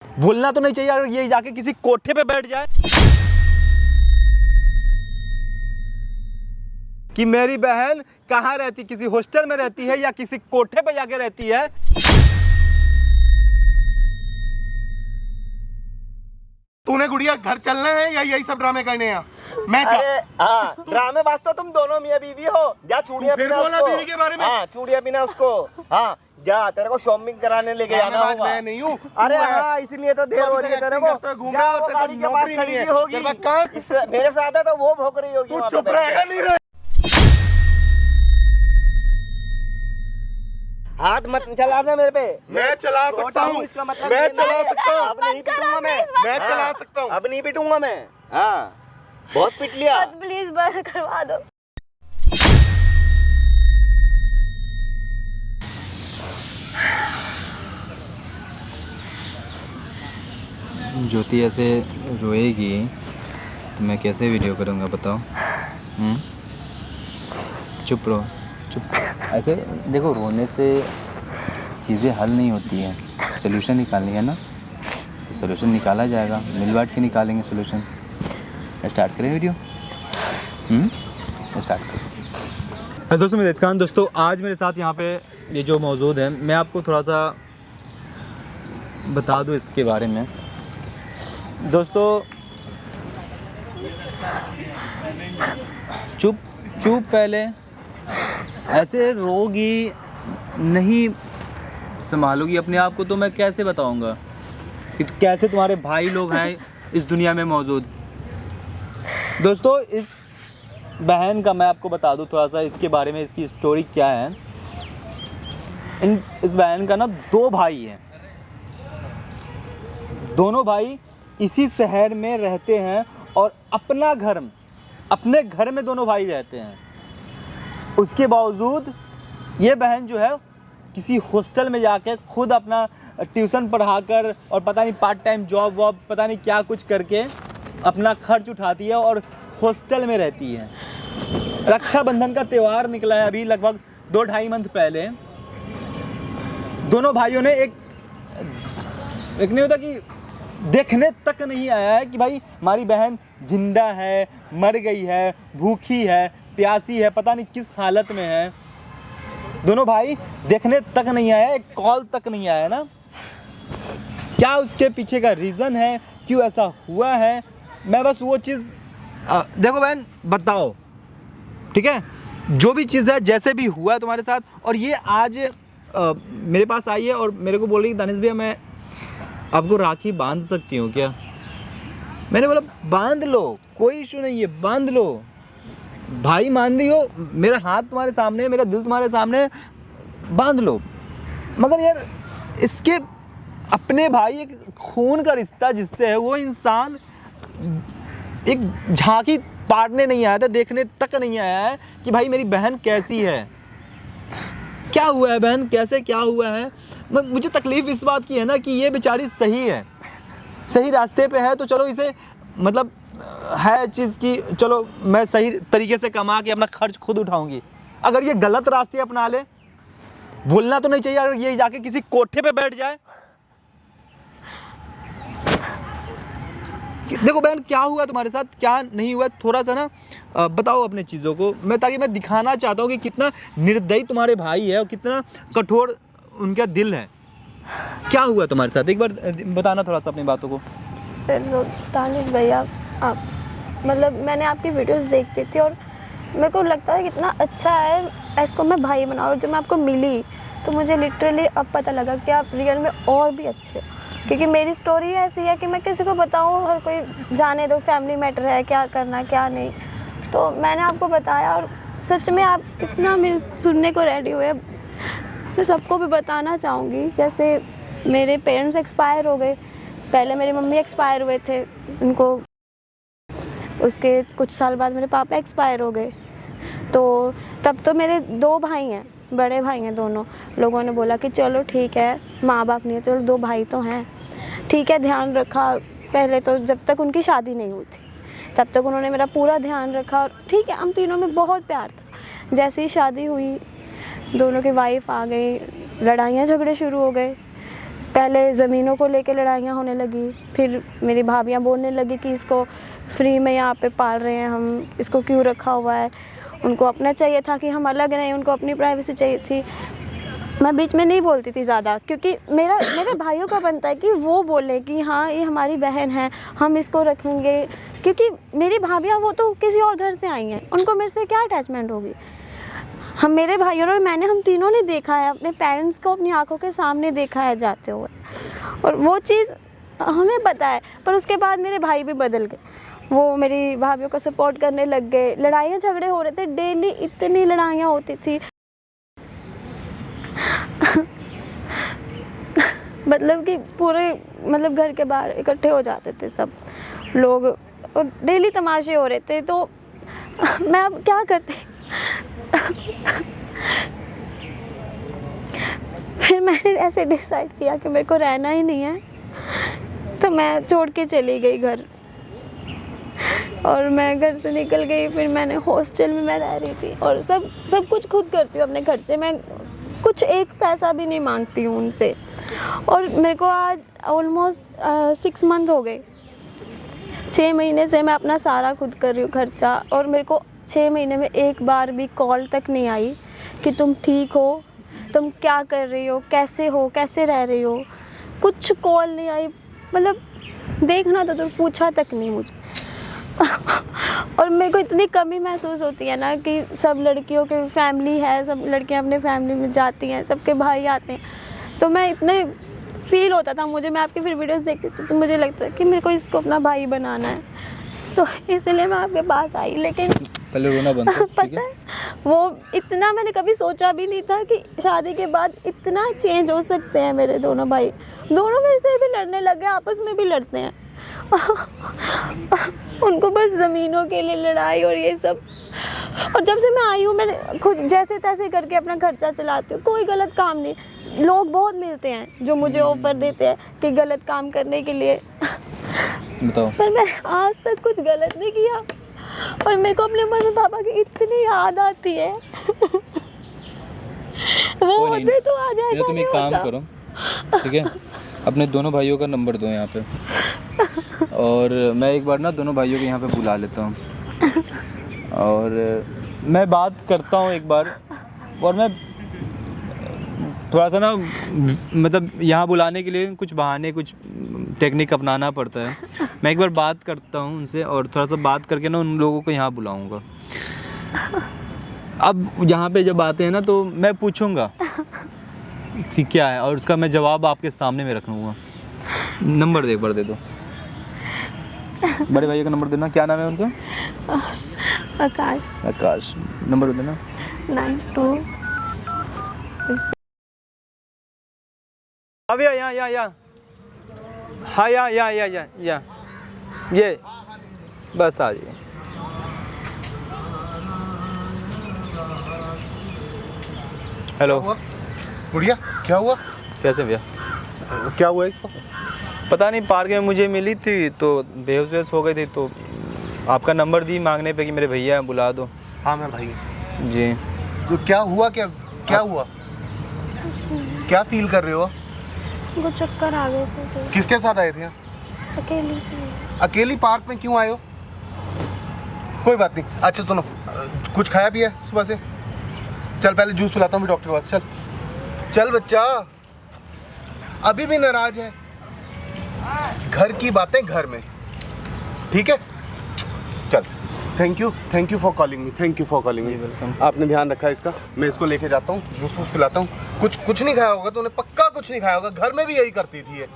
बोलना तो नहीं चाहिए अगर ये जाके किसी कोठे पे बैठ जाए कि मेरी बहन कहाँ रहती, किसी हॉस्टल में रहती है या किसी कोठे पे जाके रहती है। तूने गुड़िया घर चलना है या यही सब ड्रामे करने हैं? मैं अरे हाँ, ड्रामे बाज तो तुम दोनों मियां बीवी हो। जा चूड़ियां फिर पीना बोला उसको। बीवी के बारे में। हाँ, चूड़ियां पीना उसको। हाँ, जा, तेरे को शॉपिंग कराने लेके जाना होगा। मैं नहीं हूँ। अरे हाँ, इसलिए तो देर हो रही है तेरे को। घूम रहा है, तेरे को नौकरी नहीं है। होगी मेरे साथ है तो वो भौंक रही होगी। तू चुप रहेगा नहीं रहे? हाथ मत चलाना मेरे पे। मैं चला सकता हूँ, इसका मतलब मैं चला सकता हूँ। अब नहीं पीटूंगा मैं चला सकता हूँ। अब नहीं पीटूंगा मैं। हाँ, बहुत पीट लिया। प्लीज बंद करवा दो। ज्योति ऐसे रोएगी तो मैं कैसे वीडियो करूँगा बताओ। चुप रहो, चुप। ऐसे देखो, रोने से चीज़ें हल नहीं होती हैं, सोल्यूशन निकालनी है ना, तो सोल्यूशन निकाला जाएगा, मिल बांट के निकालेंगे सोल्यूशन। स्टार्ट करें वीडियो। स्टार्ट करें। दोस्तों मैं देशकान, दोस्तों आज मेरे साथ यहाँ पे ये जो मौजूद है, मैं आपको थोड़ा सा बता दूँ इसके बारे में। दोस्तों चुप चुप, पहले ऐसे रोगी नहीं संभालोगी अपने आप को तो मैं कैसे बताऊंगा कि कैसे तुम्हारे भाई लोग हैं इस दुनिया में मौजूद। दोस्तों इस बहन का मैं आपको बता दूं थोड़ा सा इसके बारे में, इसकी स्टोरी क्या है। इस बहन का ना 2 भाई हैं, दोनों भाई इसी शहर में रहते हैं और अपने घर में दोनों भाई रहते हैं। उसके बावजूद ये बहन जो है किसी हॉस्टल में जाके खुद अपना ट्यूशन पढ़ाकर और पता नहीं पार्ट टाइम जॉब वॉब पता नहीं क्या कुछ करके अपना खर्च उठाती है और हॉस्टल में रहती है। रक्षाबंधन का त्यौहार निकला है अभी लगभग 2-2.5 मंथ पहले। दोनों भाइयों ने एक नहीं होता कि देखने तक नहीं आया है कि भाई हमारी बहन जिंदा है, मर गई है, भूखी है, प्यासी है, पता नहीं किस हालत में है। दोनों भाई देखने तक नहीं आया, एक कॉल तक नहीं आया ना। क्या उसके पीछे का रीज़न है, क्यों ऐसा हुआ है, मैं बस वो चीज़ देखो बहन बताओ, ठीक है, जो भी चीज़ है जैसे भी हुआ है तुम्हारे साथ, और ये आज मेरे पास आई है और मेरे को बोल रही दानिश भैया मैं आपको राखी बांध सकती हूँ क्या। मैंने बोला बांध लो, कोई इशू नहीं है, बांध लो भाई, मान रही हो, मेरा हाथ तुम्हारे सामने, मेरा दिल तुम्हारे सामने, बांध लो। मगर यार इसके अपने भाई, एक खून का रिश्ता जिससे है, वो इंसान एक झांकी पाड़ने नहीं आया था, देखने तक नहीं आया है कि भाई मेरी बहन कैसी है, क्या हुआ है बहन, कैसे क्या हुआ है। मुझे तकलीफ़ इस बात की है ना कि ये बेचारी सही है, सही रास्ते पे है, तो चलो इसे मतलब है चीज़ की चलो मैं सही तरीके से कमा के अपना खर्च खुद उठाऊंगी। अगर ये गलत रास्ते अपना ले, बोलना तो नहीं चाहिए अगर ये जाके किसी कोठे पे बैठ जाए। देखो बहन क्या हुआ तुम्हारे साथ, क्या नहीं हुआ, थोड़ा सा ना बताओ अपने चीज़ों को, ताकि मैं दिखाना चाहता हूँ कि कितना निर्दयी तुम्हारे भाई है और कितना कठोर उनका दिल है। क्या हुआ तुम्हारे साथ, एक बार बताना थोड़ा सा अपनी बातों को। दानिश भैया, आप मतलब मैंने आपकी वीडियोस देखती थी और मेरे को लगता है कितना अच्छा है इसको मैं भाई बनाऊँ, और जब मैं आपको मिली तो मुझे लिटरली अब पता लगा कि आप रियल में और भी अच्छे हो। क्योंकि मेरी स्टोरी ऐसी है कि मैं किसी को बताऊँ, हर कोई जाने दो, फैमिली मैटर है, क्या करना क्या नहीं, तो मैंने आपको बताया और सच में आप इतना मेरे सुनने को रेडी हुए। मैं सबको भी बताना चाहूँगी, जैसे मेरे पेरेंट्स एक्सपायर हो गए, पहले मेरी मम्मी एक्सपायर हुए थे, उनको उसके कुछ साल बाद मेरे पापा एक्सपायर हो गए। तो तब तो मेरे 2 भाई हैं, बड़े भाई हैं दोनों। लोगों ने बोला कि चलो ठीक है, माँ बाप नहीं है, चलो 2 भाई तो हैं, ठीक है, ध्यान रखा। पहले तो जब तक उनकी शादी नहीं हुई थी तब तक उन्होंने मेरा पूरा ध्यान रखा और ठीक है, हम तीनों में बहुत प्यार था। जैसे ही शादी हुई, दोनों की वाइफ आ गई, लड़ाइयाँ झगड़े शुरू हो गए। पहले ज़मीनों को लेके लड़ाइयाँ होने लगी, फिर मेरी भाभियाँ बोलने लगी कि इसको फ्री में यहाँ पे पाल रहे हैं हम, इसको क्यों रखा हुआ है। उनको अपना चाहिए था कि हम अलग रहें, उनको अपनी प्राइवेसी चाहिए थी। मैं बीच में नहीं बोलती थी ज़्यादा, क्योंकि मेरे भाइयों का बनता है कि वो बोले कि हाँ ये हमारी बहन है, हम इसको रखेंगे। क्योंकि मेरी भाभियाँ वो तो किसी और घर से आई हैं, उनको मेरे से क्या अटैचमेंट होगी। हम मेरे भाइयों और मैंने, हम तीनों ने देखा है, अपने पेरेंट्स को अपनी आंखों के सामने देखा है जाते हुए, और वो चीज़ हमें पता है। पर उसके बाद मेरे भाई भी बदल गए, वो मेरी भाभियों को सपोर्ट करने लग गए। लड़ाइयाँ झगड़े हो रहे थे, डेली इतनी लड़ाइयाँ होती थी मतलब कि पूरे मतलब घर के बाहर इकट्ठे हो जाते थे सब लोग, और डेली तमाशे हो रहे थे। तो मैं अब क्या करती, फिर मैंने ऐसे डिसाइड किया कि मेरे को रहना ही नहीं है, तो मैं छोड़ के चली गई घर, और मैं घर से निकल गई। फिर मैंने हॉस्टल में मैं रह रही थी, और सब कुछ खुद करती हूँ अपने खर्चे। मैं कुछ एक पैसा भी नहीं मांगती हूँ उनसे, और मेरे को आज ऑलमोस्ट 6 मंथ हो गए, 6 महीने से मैं अपना सारा खुद कर रही हूँ खर्चा। और मेरे को 6 महीने में एक बार भी कॉल तक नहीं आई कि तुम ठीक हो, तुम क्या कर रही हो, कैसे रह रही हो, कुछ कॉल नहीं आई। मतलब देखना तो पूछा तक नहीं मुझे। और मेरे को इतनी कमी महसूस होती है ना कि सब लड़कियों के फैमिली है, सब लड़कियां अपने फैमिली में जाती हैं, सबके भाई आते हैं, तो मैं इतने फील होता था मुझे। मैं आपकी फिर वीडियोस देखती थी तो मुझे लगता है कि मेरे को इसको अपना भाई बनाना है, तो इसलिए मैं आपके पास आई। लेकिन पहले रोना बंद कर, ठीक पता है वो इतना मैंने कभी सोचा भी नहीं था कि शादी के बाद इतना चेंज हो सकते हैं मेरे दोनों भाई। दोनों मेरे से भी लड़ने लगे, आपस में भी लड़ते हैं। उनको बस ज़मीनों के लिए लड़ाई और ये सब। और जब से मैं आई हूँ मैंने खुद जैसे तैसे करके अपना खर्चा चलाती हूँ, कोई गलत काम नहीं। लोग बहुत मिलते हैं जो मुझे ऑफ़र देते हैं कि गलत काम करने के लिए, बताओ। पर मैं आज तक कुछ गलत नहीं किया, और मेरे को अपने मम्मी पापा की इतनी याद आती है। वो होते तो आज ऐसा तुम नहीं एक काम होता। करो, ठीक है, अपने दोनों भाइयों का नंबर दो यहाँ पे, और मैं एक बार ना दोनों भाइयों को यहाँ पे बुला लेता हूँ, और मैं बात करता हूँ एक बार। और मैं थोड़ा सा ना मतलब यहाँ बुलाने के लिए कुछ बहाने, कुछ टेक्निक अपनाना पड़ता है। मैं एक बार बात करता हूँ उनसे, और थोड़ा सा बात करके ना उन लोगों को यहाँ बुलाऊँगा। अब यहाँ पे जब आते हैं ना तो मैं पूछूंगा कि क्या है, और उसका मैं जवाब आपके सामने में रखूँगा। नंबर एक बार दे दो, बड़े भैया का नंबर देना। क्या नाम है उनका? आकाश। नंबर देना। 92। अब यहाँ हाँ यहाँ ये बस आ जाइए। हेलो गुड़िया क्या हुआ? कैसे भैया? क्या हुआ इसको? पता नहीं, पार्क में मुझे मिली थी तो बेहोश हो गई थी, तो आपका नंबर दी मांगने पे कि मेरे भैया बुला दो। हाँ मैं भाई जी। तो क्या हुआ? क्या हुआ? क्या फील कर रहे हो? उनको चक्कर आ गए थे तो किसके साथ आए थे? अकेली से। अकेली पार्क में क्यों आए हो? कोई बात नहीं। अच्छा सुनो, कुछ खाया पिया सुबह से? चल पहले जूस पिलाता हूँ डॉक्टर के पास। चल बच्चा, अभी भी नाराज है? घर की बातें घर में, ठीक है? चल। Thank you for calling me. Welcome. आपने ध्यान रखा इसका। मैं इसको लेके जाता हूँ, जूस वूस पिलाता हूँ। कुछ नहीं खाया होगा तूने, पक्का कुछ नहीं खाया होगा। घर में भी यही करती थी ये।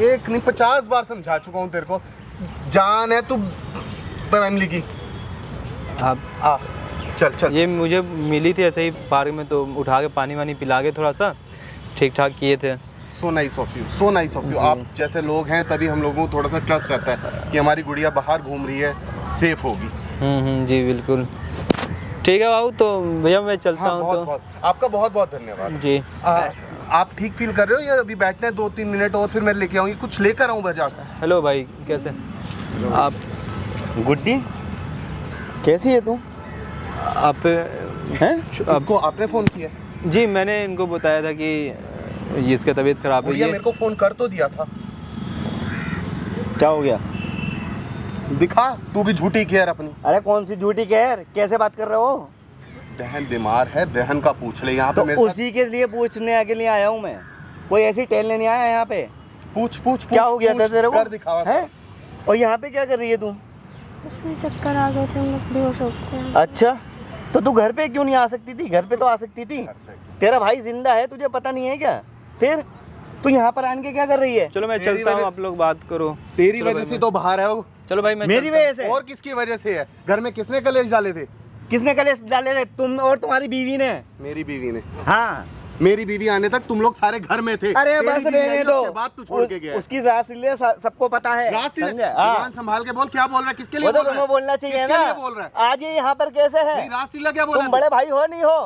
एक नहीं 50 बार समझा चुका हूँ तेरे को। जान है तू फैमिली की। आप आ चल। ये मुझे मिली थी ऐसे ही पार्क में, तो उठा के पानी वानी पिला के थोड़ा सा ठीक ठाक किए थे। So nice of you. आप जैसे लोग हैं तभी हम लोगों को थोड़ा सा ट्रस्ट रहता है कि हमारी गुड़िया बाहर घूम रही है, सेफ होगी। जी बिल्कुल। ठीक है बाबू, तो भैया मैं चलता हूँ। बहुत आपका बहुत धन्यवाद जी। आप ठीक फील कर रहे हो या अभी बैठना है 2-3 मिनट और फिर मैं लेके आऊँगी? कुछ लेकर आऊँ बाजार से? हेलो भाई, कैसे आप? गुड्डी कैसी है तू? आप हैं? इसको आपने फ़ोन किया? जी, मैंने इनको बताया था कि ये इसका तबीयत खराब है गुड़िया ये मेरे को फोन कर तो दिया था। क्या हो गया? दिखा, तू भी झूठी केयर अपनी। अरे कौन सी झूठी केयर, कैसे बात कर रहे हो? बहन बीमार है, बहन का पूछ ले। यहाँ पे तो मेरे साथ उसी के लिए पूछने के लिए आया हूँ मैं, कोई ऐसी टेलने नहीं आया यहाँ पे। पूछ पूछ क्या हो गया था तेरे को? कर दिखावा हैं? और यहाँ पे क्या कर रही है तू? उसमें चक्कर आ गए थे, हम लोग बेहोश हो गए थे। अच्छा, तो तू घर पे क्यों नहीं आ सकती थी? घर पे तो आ सकती थी। तेरा भाई जिंदा है, तुझे पता नहीं है क्या? फिर तू यहाँ पर आन के क्या कर रही है? चलो मैं मेरी चलता हूँ, वजह- आप लोग बात करो। तेरी चलो वजह भाई से मैं- तो बाहर है वो। चलो भाई मैं मेरी चलता हूँ। वजह से? और किसकी वजह से है? घर में किसने कलेश डाले थे? किसने कलेश डाले थे? तुम और तुम्हारी बीवी ने। मेरी बीवी ने। हाँ। मेरी बीवी आने तक तुम लोग सारे घर में थे। अरे तेरी बस बीवी आई, रहने दो। उसके बाद तू छोड़ के गया। उसकी रासलीला सबको पता है। रास्ते समझे? हाँ। जुबान संभाल के बोल, क्या बोल रहा है? किसके लिए वो तो बोल रहा तुम्हें है? बोलना चाहिए किसके ना। लिए बोल रहा है? आज ये यहाँ पर कैसे है? नहीं, रास्ते क्या बोला? तुम बड़े भाई हो नहीं हो?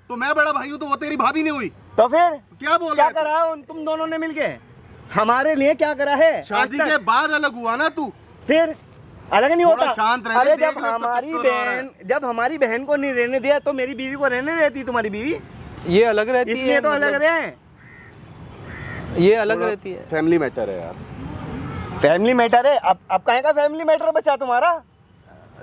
तो मैं बड़ा भाई हूँ, तो वो तेरी भाभी नहीं हुई। तो फिर क्या बोल क्या रहा है? करा तुम दोनों ने मिलके? हमारे लिए क्या करा है? शादी आज के तक? बाद अलग हुआ ना तू। फिर अलग नहीं थोड़ा होता। शांत रहने अरे दे, जब इसका हमारी चक्कर आ रहा है। जब हमारी बहन को नहीं रहने दिया तो मेरी बीवी को रहने देती तुम्हारी बीवी? ये अलग रहती है, इसलिए तो अलग मतलब रहे हैं। ये अलग रहती है। फैमिली मैटर है यार। फैमिली मैटर है। अब काहे का फैमिली मैटर बचा तुम्हारा?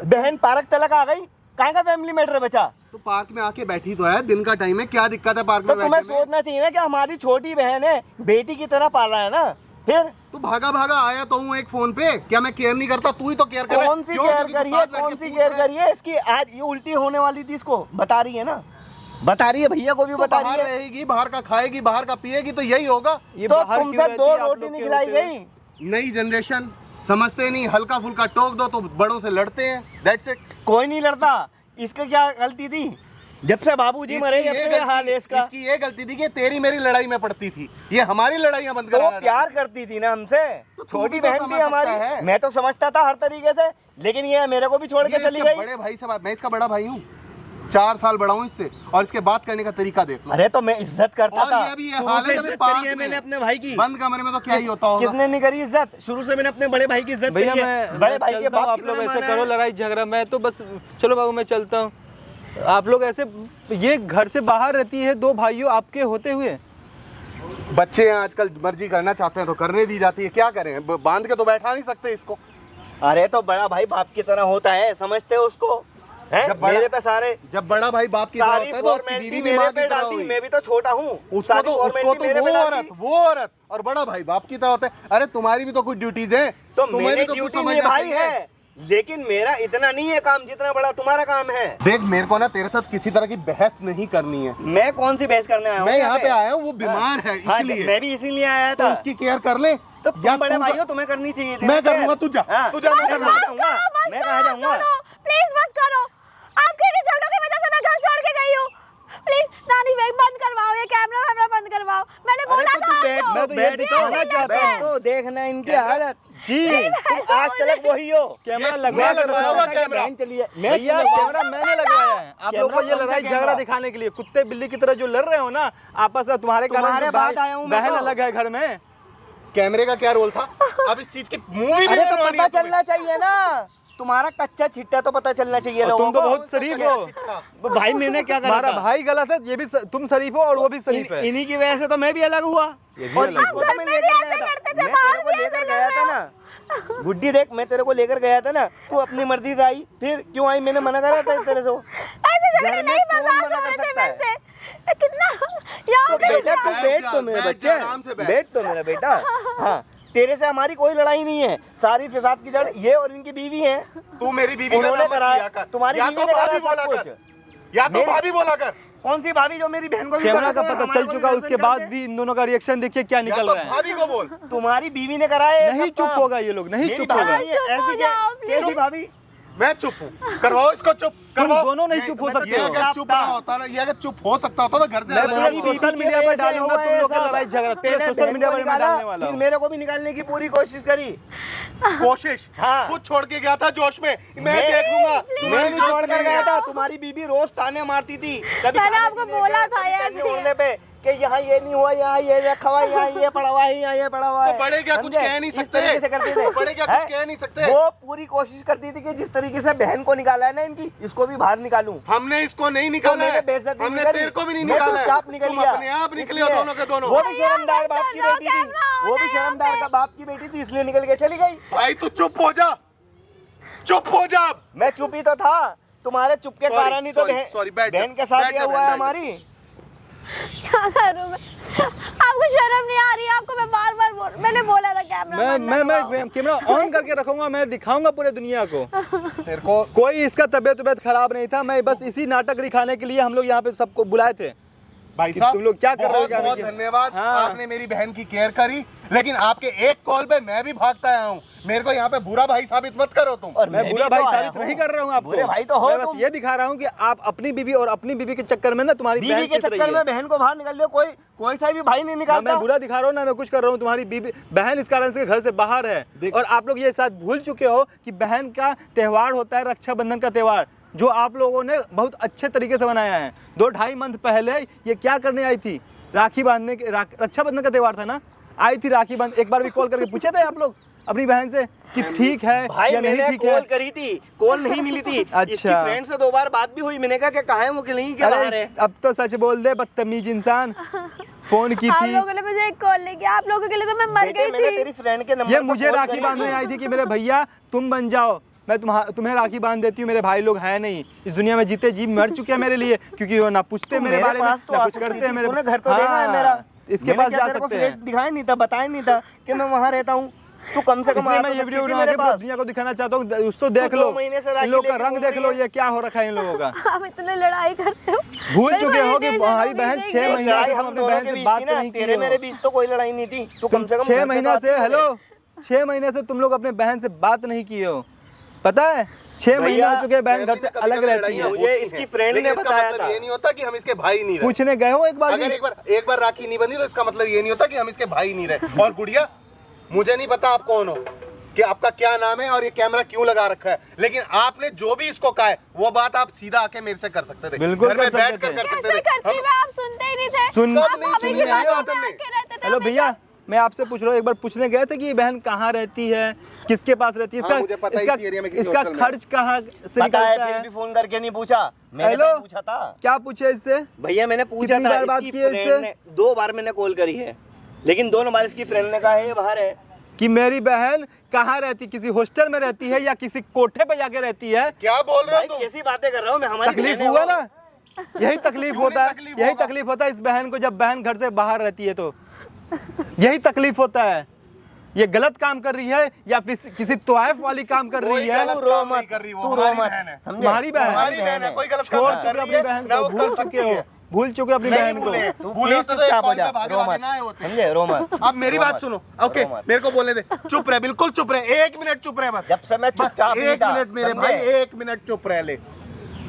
बहन पार्क तलक आ गई, काहे का फैमिली मैटर बचा? तो पार्क में आके बैठी तो है, दिन का टाइम है, क्या दिक्कत है पार्क तो में तुम्हें बैठने में? सोचना चाहिए ना कि हमारी छोटी बहन है, बेटी की तरह पाला है ना। फिर तू भागा भागा आया तो हूँ एक फोन पे, क्या मैं केयर नहीं करता? तू ही तो केयर कर रहा है। कौन सी क्यों? केयर क्योंकि तू करिए, साथ बैठ कौन के सी पूछ केयर रहा है। करिए? इसकी आज ये उल्टी होने वाली थी, इसको बता रही है ना, बता रही है, भैया को भी तो बता बाहर रही है। रहेगी, बाहर का खाएगी, बाहर का पिएगी, तो यही होगा। ये तो बाहर क्यों तुमसे रहती दो है आप रोटी लोग नहीं के खिलाई होते हुए? गई। नई जनरेशन समझते नहीं, हल्का फुल्का टोक दो तो बड़ों से लड़ते हैं। That's it. कोई नहीं लड़ता। इसका क्या गलती थी? जब से बाबूजी मरे जब से ये हाल है इसका। इसकी ये गलती थी कि तेरी मेरी लड़ाई में पड़ती थी, ये हमारी लड़ाइयां बंद तो वो करा प्यार करती थी ना हमसे, तो तू छोटी भी तो बहन समझ थी हमारी। सकता है। मैं तो समझता था हर तरीके से, लेकिन ये मेरे को भी छोड़ के चली गई। बड़े भाई से बात, मैं इसका बड़ा भाई हूँ, 4 साल बड़ा हूँ इससे, और इसके बात करने का तरीका देख लो। अरे तो मैं इज्जत करता और था, ये भी ये शुरू हाल से है जब इज्जत पार्क करी है में। मैंने अपने भाई की। बंद कमरे में तो क्या ही होता होगा। किसने नहीं करी इज्जत? शुरू से मैंने अपने बड़े भाई की इज्जत भैया करी है। मैं बड़े भाई के चलता हूँ, बाप आप की लोग तरह ऐसे माना करो है। लड़ाई झगड़ा, मैं तो बस चलो बाबू मैं चलता हूँ। आप लोग ऐसे, ये घर से बाहर रहती है, दो भाइयों आपके होते हुए। बच्चे हैं आजकल, मर्जी करना चाहते हैं तो करने दी जाती है, क्या करें? बांध के तो बैठा नहीं सकते इसको। अरे तो बड़ा भाई बाप की तरह होता है, समझते हो उसको? हैं? जब बड़ा- मेरे पे सारे जब बड़ा भाई बाप की तरह सारी होता है तो उसकी फॉर्मेलिटी बीवी भी मेरे माँ पे की तरह डालती। हुई। मैं भी तो छोटा हूँ, उसको सारी तो फॉर्मेलिटी मेरे पे वो डालती। औरत, वो औरत और बड़ा भाई बाप की तरह होता है। अरे तुम्हारी भी तो कुछ ड्यूटीज है, तो तुम्हें मैंने भी तो कुछ ड्यूटी समझना निभाई चाहिए। है, लेकिन मेरा इतना नहीं है काम जितना बड़ा तुम्हारा काम है। देख, मेरे को ना तेरे साथ किसी तरह की बहस नहीं करनी है। मैं कौन सी बहस करने आया हूँ? मैं यहाँ पे आया हूँ, वो बीमार है हाँ, इसलिए। मैं भी इसीलिए आया तो था। उसकी केयर कर ले। तो या तुम बड़े तू भाई हो, तुम्हें करनी चाहिए थी। मैं करूँगा, तू जा। हाँ, तू जा, मैं मैं करूँगा। कहाँ जाऊँगा? मैं कहाँ जाऊँगा? प्लीज बस करो, आपके इन झगड़ों की वजह से मैं घर छोड़ के गई हूँ। प्लीज नानी बैग बंद करवाओ, ये कैमरा वैमरा बंद करवाओ। मैंने अरे बोला तो था तू बैठ, आपको। मैं तो ये दिखाना चाहता हूँ। तो देखना इनकी हालत जी, तुम आज तक वही हो। कैमरा मैं लगवा कर लगवाया रखा हुआ है। कैमरा। बहन चली है। मैं भैया क्यों कैमरा मैंने लगवाया है। आप लोगों को ये कैमरा कौन सा लड़ाई झगड़ा कैमरा? दिखाने के लिए, कुत्ते बिल्ली की तरह जो लड़ रहे हो ना आपस में, तुम्हारे कारण तुम्हारे जो बाद आया हूँ मैं बहन तो। अलग है घर में। कैमरे का क्या रोल था? अब इस चीज की मूवी भी अरे तो बनवानी पता है तुम्हें। चलना चाहिए ना, तुम्हारा कच्चा छिट्टा तो पता चलना चाहिए और लोगों तुम तो को। बहुत शरीफ हो। भाई मैंने क्या करा हमारा था? भाई गलत है, ये भी तुम शरीफ हो और वो भी शरीफ है। इन्हीं की वजह से तो मैं भी अलग हुआ। ये भी और अलग इसको हुआ। तो मैं लेकर गया था। मैं तेरे को लेकर गया था ना गुड्डी, देख मैं तेरे को लेकर गया था ना, तू अपनी मर्जी से आई, फिर क्यों आई? मैंने मना करा था तेरे से। ऐसे झगड़े घर में नहीं कौन बर्दाश्त मना हो कर रहे थे सकता है? मेरे से। कितना यहाँ तो पे बेटा तू बैठ बैठ जा, तो मेरे बैठ बच्चे, जा, आराम से बैठ। बैठ तो मेरा बेटा। हाँ, तेरे से हमारी कोई लड़ाई नहीं है, सारी फिसाद की जड़ ये और इनकी बीवी है। तू मेरी बीवी का उन्होंने नाम मत करा, लिया कर। तुम्हारी या बीवी तो ने करा भाभी सब बोला कुछ। कर, या तो मेरी- भाभी बोला कर। कौन सी भाभी जो मेरी बहन को भी कैमरा का पकड़ के पता हमारे चल को चुका, भी उसके परेशान बाद करते? भी इन दोनों का रिएक्शन देखिए क्या या निकल तो रहा है। भाभी को बोल। तुम्हारी बीवी ने करा है नहीं सब चुप काम। होगा ये लोग, नहीं मेरी चुप भाभी होगा। है, ऐसी जाओ, कैसी please। भाभी? मैं चुप हूँ, करवाओ इसको चुप तुम करवाओ। दोनों नहीं चुप हो मैं तो सकते ये हो। अगर चुप ना होता ना, ये अगर चुप हो सकता होता तो घर से मैं अलग तुम्हारी नहीं बीवी होता। सोशल मीडिया की पर वजह से डालूंगा, हुआ तुम है लोग का सब। लड़ाई झगड़ा पहले सोशल बहन मीडिया को पर मैं निकाला, डालने वाला फिर हूँ। मेरे को भी निकालने की पूरी कोशिश करी। कोशिश हाँ। खुद छोड़ के गया था जोश में, मैं देख लूंगा। मैं तुम्हारी भी जरूरत छोड़ कर नहीं गया है। था। तुम्हारी बीबी रोज ताने मारती थी, कभी मैंने खाने आपको पीने बोला पे, था कभी ये पैसे ऐसे ही उड़ने पे कि यहाँ ये नहीं हुआ, यहाँ ये रखा हुआ, यहाँ ये पड़ा हुआ है, यहाँ ये पड़ा हुआ है। तो बड़े क्या कुछ समझे? कह नहीं इस सकते? तरीके से करते थे। बड़े क्या हैं? कुछ कह नहीं सकते? वो पूरी कोशिश करती थी कि जिस तरीके से बहन को निकाला है ना इनकी, इसको भी बाहर निकालूं। हमने इसको नहीं निकाला मैंने है, बेइज्जती हमने नहीं करी। तेरे को भी नहीं मैं निकाला है, चुपचाप निकल तुम गया। अपने आप निकले हो इसलिए दोनों के दोनों। वो भी शर्मदार बाप की लो बेटी थी, कैमरा वो ऑन भी है यहाँ शर्मदार पे। का बाप की बेटी थी, इसलिए निकल के चली गई। भाई तू चुप हो जा, चुप हो जा। मैं चुप ही तो था, तुम्हारे चुप के Sorry, कारण ही तो sorry, sorry, बैठ जा, बहन के साथ बैठ ये जा, हुआ है बैठ जा। हमारी। क्या करूं मैं? आपको शर्म नहीं आ रही? आपको मैं बार-बार मैंने बोला था कैमरा बंद करवाओ। मैं कैमरा ऑन करके रखूंगा, मैं दिखाऊंगा पूरे दुनिया को। तेरे को कोई इसका तबीयत खराब नहीं था, मैं बस इसी नाटक दिखाने के लिए हम लोग यहाँ पे सबको बुलाए थे। भाई कि साहब तुम लोग क्या कर रहे हो, बहुत क्या बहुत नहीं? धन्यवाद। हाँ। आपने मेरी बहन की केयर करी, लेकिन आपके एक कॉल पे मैं भी भागता आया हूँ। मेरे को यहाँ पे बुरा भाई साबित मत करो तुम। और मैं भी बुरा तो भाई आया साबित हूँ। नहीं कर रहा हूँ आपको। बुरे भाई तो हो मैं बस तुम। ये दिखा रहा हूँ कि आप अपनी बीवी और अपनी बीवी के चक्कर में ना तुम्हारी बीवी बहन के पिस रही चक्कर है। में बहन को बाहर निकाल लिया, कोई सा भी भाई नहीं ना निकालता। मैं बुरा दिखा रहा हूँ ना मैं कुछ कर रहा हूँ। तुम्हारी बीवी बहन इस कारण से घर से बाहर है, और आप लोग ये शायद भूल चुके हो कि बहन का त्योहार होता है रक्षाबंधन का त्योहार, जो आप लोगों ने बहुत अच्छे तरीके से मनाया है। 2-2.5 मंथ पहले ये क्या करने आई थी? राखी बांधने के, रक्षाबंधन का त्योहार था ना, आई थी राखी बांध। एक बार भी कॉल करके पूछे थे आप लोग अपनी बहन से कि ठीक है भाई या नहीं मैंने ठीक कॉल है? करी थी, कॉल नहीं मिली थी। अच्छा। इसकी फ्रेंड से 2 बार बात भी हुई, मैंने कहा कि कहाँ है वो, कि नहीं क्या बाहर अरे है। अब तो सच बोल दे, बदतमीज इंसान। फोन की आप थी, लोगों ने मुझे एक कॉल नहीं किया, आप लोगों के लिए तो मैं मर बेटे, गई मैंने थी। तेरी फ्रेंड के नंबर ये पर मुझे कॉल राखी करी बांधने थी। आई थी कि मेरे भैया तुम बन जाओ, मैं तुम्हें राखी बांध देती हूँ। मेरे भाई लोग हैं नहीं इस दुनिया में, जीते जी मर चुके हैं मेरे लिए, क्योंकि वो ना पूछते तू मेरे मेरे बारे में, पास तो ना आ कुछ सकती करते थी, हैं मेरे। तूने घर तो देखा है मेरा। इसके मैंने पास क्या जा तेरे को सकते फ्लैट हैं। दिखाया नहीं था, बताया नहीं था कि मैं वहाँ रहता हूँ। तू कम से कम इसलिए आ मैं तो ये वीडियो सकती थी बना मेरे के पूरी पास। दुनिया को दिखाना चाहता हूँ। उसको देख 2 लो, महीने से इन राखी लोगों का लेके रंग घूम देख रही लो, है। ये क्या हो रखा है इन लोगों का। आप इतने लड़ाई करते हो। भूल मेरी चुके हो कि validation हमारी होगी, बहन देख 6 देख। महीने से लड़ाई हम हम अपनी दोनों बहन के से बीच बात थी ना, नहीं की तेरे हो। मेरे बीच तो कोई लड़ाई नहीं थी। तू कम से कम 6 घर महीने तो से, आती हेलो, है। 6 महीने से तुम लोग अपने बहन से बात नहीं किए हो, पता है? 6 महीने हो चुके हैं बहन घर से अलग रहती है। मुझे इसकी फ्रेंड ने बताया था। ये नहीं होता कि हम इसके भाई नहीं रहे। पूछने गए हो एक बार अगर भी? एक बार राखी नहीं बंधी तो इसका मतलब ये नहीं होता कि हम इसके भाई नहीं रहे। और गुड़िया, मुझे नहीं पता आप कौन हो, कि आपका क्या नाम है और ये कैमरा क्यों लगा रखा है, लेकिन आपने जो भी इसको कहा है वो बात आप सीधा आके मेरे से कर सकते थे। बिल्कुल घर में कर बैठ सकते कर थे। सकते कैसे थे। करती मैं, आप सुनते ही नहीं थे। सुन- आप कब नहीं भाभी सुनी की है ये बातों बात में हमने? आके रहते थे हेलो हमेशा। भैया, मैं आपसे पूछ रहा हूँ, एक बार पूछने गए थे कि ये बहन कहाँ रहती है, किसके पास रहती है, हाँ, मुझे पता है, इसी एरिया में किसी इसका हॉस्टल में। खर्च कहाँ से पता है, निकलता फिर है? भी फोन करके नहीं पूछा। मैंने हेलो? तो पूछा था क्या पूछे इससे? भैया, मैंने पूछा कितनी था। बार बात इसकी की है फ्रेंड इससे? ने 2 बार मैंने कॉल करी है, लेकिन दोनों बार इसकी फ्रेंड ने कहा है ये बाहर है। कि मेरी बहन कहाँ रहती, किसी हॉस्टल में रहती है या किसी कोठे पे जाके रहती है? क्या बोल रहे भाई हो तुम? कैसी बातें कर रहे हो? मैं हमारी तकलीफ बहन है हुआ वो। ना, यही तकलीफ क्यों होता नहीं है, तकलीफ यही होगा? तकलीफ होता है इस बहन को, जब बहन घर से बाहर रहती है तो यही तकलीफ होता है। ये गलत काम कर रही है या फिर किसी तोयफ वाली काम कर रही कोई है? गलत तू रो काम मत, नहीं कर रही, वो तू रो हमारी मत, बहन है। समझे? तुम्हारी बहन है। हमारी बहन है, कोई गलत काम छोड़ नहीं कर चुके रही अपनी है, बहन ना को, वो भूल कर चुके सकती हो, है। भूल चुके अपनी नहीं बहन को। भूले। तू भूले प्लीज होते तो चुपचाप हो एक जा, कॉल पे रो भागे मत, ना आए होते। समझे? रो मत। अब मेरी रो बात मत, सुनो, रो ओके, मत। मेरे को बोलने दे। चुप रहे, बिल्कुल चुप रहे, 1 मिनट चुप रहे बस। जब से मैं बस चुपचाप नहीं 1 था, मिनट मेरे समझे? भाई, 1 मिनट चुप रह ले।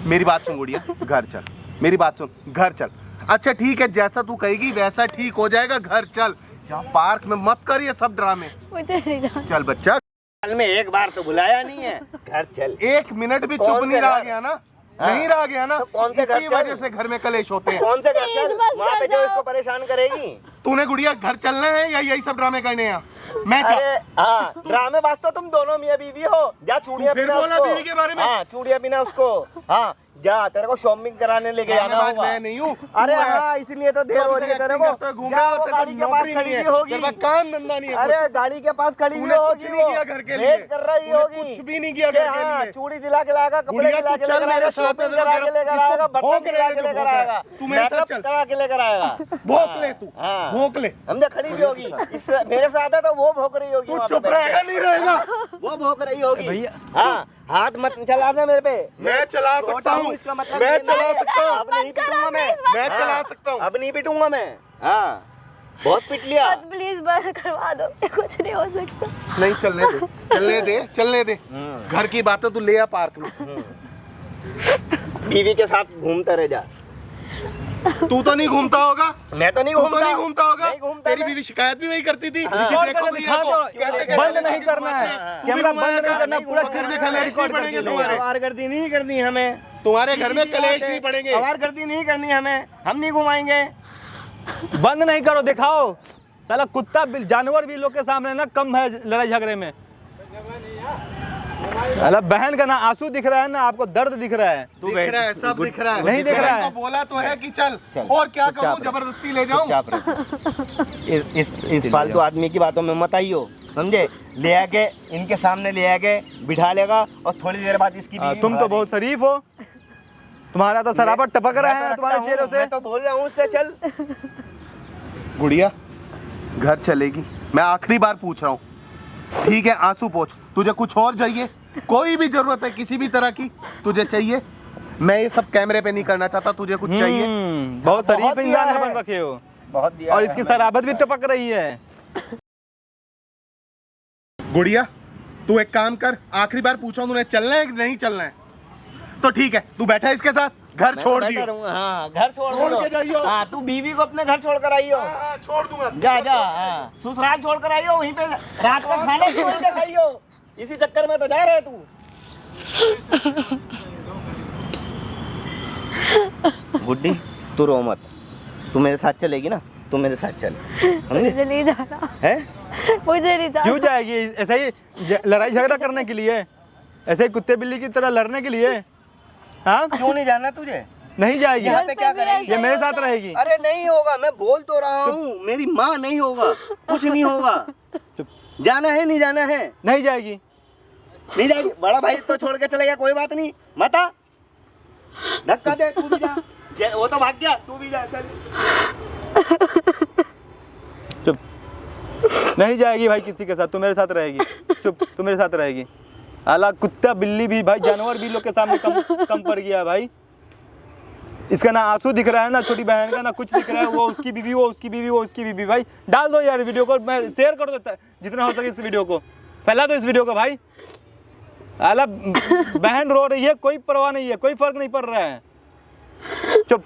मेरी बात सुन गुड़िया, घर चल। मेरी बात सुन, घर चल। अच्छा ठीक है, जैसा तू कहेगी वैसा ठीक हो जाएगा, घर चल। यहाँ पार्क में मत कर ये सब ड्रामे। मुझे नहीं जाना। चल बच्चा, साल में एक बार तो बुलाया नहीं है, घर चल। 1 मिनट भी कौन चुप से नहीं रहा घर? गया ना, हाँ। नहीं रहा गया ना, तो कौन से घर इसी चल? वजह से घर में कलेश होते हैं। कौन से घर प्लीज चल? बस वहाँ पे घर जो जाओ। इसको परेशान करेगी। तूने गुड़िया घर चलना है या यही सब ड्रामे करने हैं? मैं जा अरे हाँ, ड्रामे बाज तो तुम दोनों मियाँ बीवी हो। जा चूड़ियाँ फिर पीना बोला उसको। बीवी के बारे में? हाँ, चूड़ियाँ पीना उसको। हाँ, जा, तेरे को शॉपिंग कराने लेके जाना ड्रामेबाज होगा। मैं नहीं हूँ। अरे तू है। हाँ, इसलिए तो देर हो रही है तेरे को। घूम जा, रहा वो है, गाड़ी के पास नौकरी खड़ी नहीं है, हुई होगी। तेरे पास काम धंधा नहीं है कुछ। अरे गाड़ी के पास खड़ी हुई तूने होगी कुछ नहीं वो। किया घर के लिए। वेट कर रही तूने होगी। कुछ भी नहीं किया कि घर के हाँ, लिए। चूड़ी दिला के लाएगा, कपड़े गुड़िया, दिला तू के चल लेकर मेरे आएगा, साथ, शॉपिंग तेरे को करा के लेकर इसको आएगा, भोंक बर्तन दिला ले, के जो लेकर भोंक रहा है। आएगा, तू मेरे साथ मेकअप चल। करा के लेकर आएगा। भोंक ले तू, हाँ। भोंक ले। समझे? खड़ी भी होगी। इससे मेरे साथ है तो वो भोंक रही होगी। तू वहाँ पे चुप बैठ के। रहेगा नहीं रहेगा? वो भोंक रही होगी। भैया। हाँ, हाथ मत चलाना मेरे पे। मैं चला सकता छोटा हूँ, इसका मतलब मैं ये चला नहीं है। सकता हूँ। अब नहीं पीटूंगा मैं। मैं हाँ, चला सकता हूँ। अब नहीं पीटूंगा मैं। हाँ, बहुत पीट लिया। बस प्लीज बंद करवा दो, कुछ नहीं हो सकता। नहीं, चलने दे, चलने दे, चलने दे। घर की बातें तू ले आ पार्क में। बीवी के साथ घूमता रह जा। तू तो नहीं घूमता होगा? मैं तो नहीं तू घूमता। तो नहीं घूमता होगा? नहीं घूमता तेरी मैं। बीवी शिकायत भी वही करती थी कि रिकॉर्ड देखो करके भैया दिखा को दो, कैसे कैसे बंद नहीं लड़की करना घुमाते है, हैं। तू भी कैमरा घुमाया बंद नहीं कर। करना, पूरा घर में चैनल कलेश नहीं रिकॉर्ड पड़ेंगे करके तुम्हारे। आवारगर्दी नहीं करनी हमें। तुम्हारे घर में कलेश नहीं पड़ेंगे। आवारगर्दी नहीं करनी हमें। हम नहीं घुमाएंगे। बंद नहीं करो, दिखाओ। साला कुत्ता जानवर भी लोग के सामने ना कम है लड़ाई झगड़े में। साला बहन का ना आंसू दिख रहा है ना आपको दर्द दिख रहा है। तू दिख रहा है, सब दिख रहा है। नहीं दिख रहा है। बहन को बोला तो है कि चल, चल, और क्या चुपचाप करूं, रह। जबरदस्ती ले जाऊं? चुपचाप रहो। इस फालतू आदमी की बातों में मत आइयो, समझे? ले आके इनके सामने ले आके बिठा लेगा और थोड़ी देर बाद इसकी बीवी तुम तो बहुत शरीफ हो, तुम्हारा तो सराबत टपक रहा है तुम्हारे चेहरे से। मैं तो बोल रहा हूँ उससे चल। गुड़िया घर चलेगी, मैं आखिरी बार पूछ रहा हूँ, ठीक है? आंसू पोंछ। तुझे कुछ और चाहिए? कोई भी जरूरत है किसी भी तरह की तुझे चाहिए? मैं ये सब कैमरे पे नहीं करना चाहता, तुझे कुछ चाहिए? बहुत शरीफ बहुत दिया इंसान है। बन रखे हो, बहुत दिया और है इसकी हमें। शराबत भी टपक रही है। गुड़िया तू एक काम कर, आखिरी बार पूछा हूं, तूने चलना है कि नहीं चलना है? तो ठीक है, तू बैठा है इसके साथ, घर मैं छोड़ तो दियो। बैठा रहूंगा, हाँ घर छोड़ छोड़ के दो। जाइयो। हाँ तू बीवी को अपने घर छोड़ कर आइयो। हाँ, छोड़ दूंगा। जा जा, हाँ ससुराल छोड़ कर आइयो, वहीं पे रात का खाना भी वहीं पे खाइयो। इसी चक्कर में तो जा रहे तू। गुड्डी तू रो मत, तू मेरे साथ चलेगी ना? तू मेरे साथ चल, समझे? मुझे नहीं जाना, है? मुझे नहीं जाना। क्यों जाएगी? ऐसे ही लड़ाई झगड़ा करने के लिए? ऐसे ही कुत्ते बिल्ली की तरह लड़ने के लिए? हाँ, क्यों नहीं जाना तुझे? नहीं जाएगी। यहाँ पे क्या करेगी? ये मेरे साथ रहेगी। अरे नहीं होगा, मैं बोल तो रहा हूँ, मेरी माँ नहीं होगा, कुछ नहीं होगा। जाना है नहीं जाना है? नहीं जाएगी। नहीं जाएगी। बड़ा भाई तो छोड़ के चले गया, कोई बात नहीं, मत आ, धक्का दे, तू भी जा। वो तो भाग गया, तू भी जा, चल। चुप, नहीं जाएगी भाई किसी के साथ, तू मेरे साथ रहेगी। चुप, तू मेरे साथ रहेगी। आला कुत्ता बिल्ली भी भाई, जानवर भी लोग के सामने कम पड़ गया भाई। इसका ना आंसू दिख रहा है ना छोटी बहन का, ना कुछ दिख रहा है। वो उसकी बीवी, वो उसकी बीवी, वो उसकी बीवी। भाई डाल दो यार वीडियो को, मैं शेयर कर देता है जितना हो सके इस वीडियो को, फैला दो इस वीडियो को भाई। आला बहन रो रही है, कोई परवाह नहीं है, कोई फर्क नहीं पड़ रहा है। चुप।